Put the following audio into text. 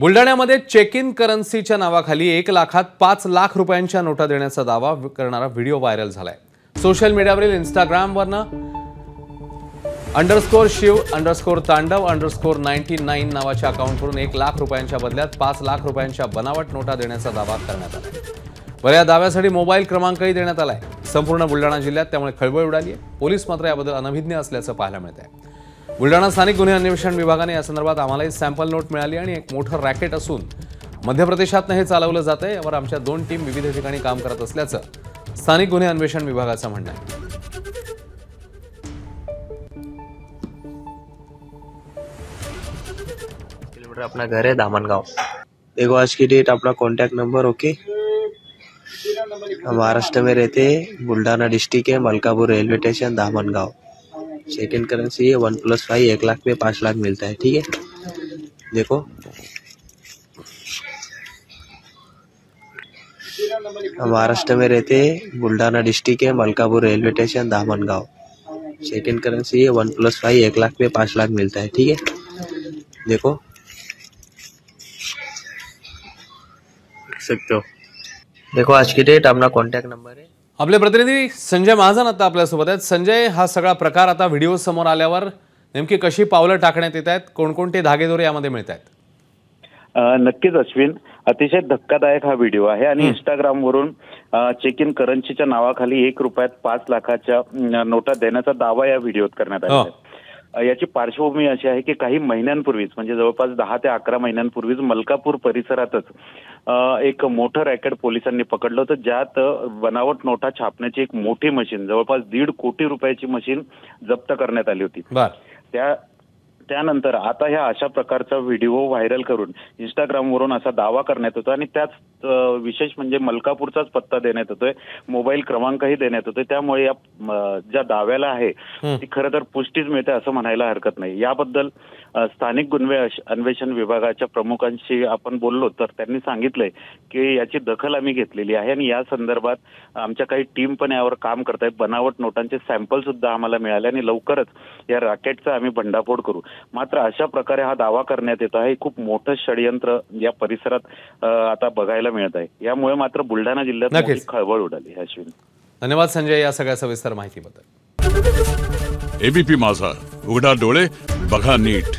बुलढाण्यामध्ये check in करन्सीच्या नावाखाली 1 लाखात 5 लाख रुपयांच्या नोटा देण्याचा दावा करणारा व्हिडिओ व्हायरल झालाय। सोशल मीडियावरील इंस्टाग्रामवरनं _शिव_तांडव_99 नावाच्या अकाउंटवरून 1 लाख रुपयांच्या बदल्यात 5 लाख रुपयांच्या बनावट नोटा देण्याचा दावा करण्यात आला। बरं, या दाव्यासाठी मोबाईल क्रमांकही देण्यात आलाय। संपूर्ण बुलढाणा जिल्ह्यात त्यामुळे खळबळ उडाली आहे। पोलीस मात्र याबद्दल अनभिज्ञ असल्याचं पाहायला मिळतंय। बुलढाणा स्थानिक गुन्हे अन्वेषण विभागाने या संदर्भात आम्हालाही सॅम्पल नोट मिळाली आणि एक मोठं रॅकेट असून मध्य प्रदेशातनं हे चालवलं जातंय। यावर आमच्या 2 टीम विविध ठिकाणी काम करत असल्याचं स्थानिक गुन्हे अन्वेषण विभागाचं म्हणणं आहे। किलोमीटर अपना घर है दामनगांव। देखो आज की डेट अपना कॉन्टैक्ट नंबर ओके। हम महाराष्ट्र में रहते हैं, बुल्ढाना डिस्ट्रिक्ट है, Malkapur railway station Damangaon. Check in currency है 1+5 1 लाख में 5 लाख मिलता है, ठीक है। देखो हम महाराष्ट्र में रहते हैं, बुल्ढाना डिस्ट्रिक्ट है, Malkapur railway station Damangaon. Check in currency है 1+5 1 लाख में 5 लाख मिलता है, ठीक है। देखो देख सकते हो। देखो आज की डेट अपना कॉन्टॅक्ट नंबर है। आपले प्रतिनिधी संजय महाजन आता आपल्यासोबत आहेत। संजय, हा सगळा प्रकार आता व्हिडिओ समोर आल्यावर नेमकी कशी पावलं टाकण्यात येत आहेत, कोणकोणते धागेदोरे यामध्ये मिळत आहेत? नक्कीच अश्विन, अतिशय धक्कादायक हा व्हिडिओ आहे आणि इंस्टाग्राम वरून चेक इन करन्सीच्या नावाखाली 1 रुपयात 5 लाखाच्या नोटा देण्याचा दावा या व्हिडिओत करण्यात आला आहे। याची पार्श्वभूमी अशी आहे की काही महिन्यांपूर्वीच, म्हणजे जवळपास 10 ते 11 महिन्यांपूर्वीच मलकापूर परिसरातच एक मोठं रॅकेट पोलिसांनी पकडलं होतं, ज्यात बनावट नोटा छापण्याची एक मोठी मशीन, जवळपास 1.5 कोटी रुपयाची मशीन जप्त करण्यात आली होती। त्यानंतर आता ह्या अशा प्रकारचा व्हिडिओ व्हायरल करून इंस्टाग्रामवरून असा दावा करण्यात येतो आणि त्याच विशेष म्हणजे मलकापूरचाच पत्ता देण्यात येतोय, मोबाईल क्रमांकही देण्यात येतोय। त्यामुळे या ज्या दाव्याला आहे ती खरं तर पुष्टीच मिळते असं म्हणायला हरकत नाही। याबद्दल स्थानिक गुन्हे अन्वेषण विभागाच्या प्रमुखांशी आपण बोललो तर त्यांनी सांगितलंय की याची दखल आम्ही घेतलेली आहे आणि या संदर्भात आमच्या काही टीम पण यावर काम करत आहेत। बनावट नोटांचे सॅम्पल सुद्धा आम्हाला मिळाले आणि लवकरच या रॅकेटचा आम्ही भंडाफोड करू। मात्र अशा प्रकारे हा दावा करण्यात येतो आहे, खूप मोठं षडयंत्र या परिसरात आता बघायला मिळत आहे। यामुळे मात्र बुलढाणा जिल्ह्यात मोठी खळबळ उडाली। अश्विन, धन्यवाद संजय या सगळ्या सविस्तर माहितीबद्दल। एबीपी माझा, उघडा डोळे बघा नीट।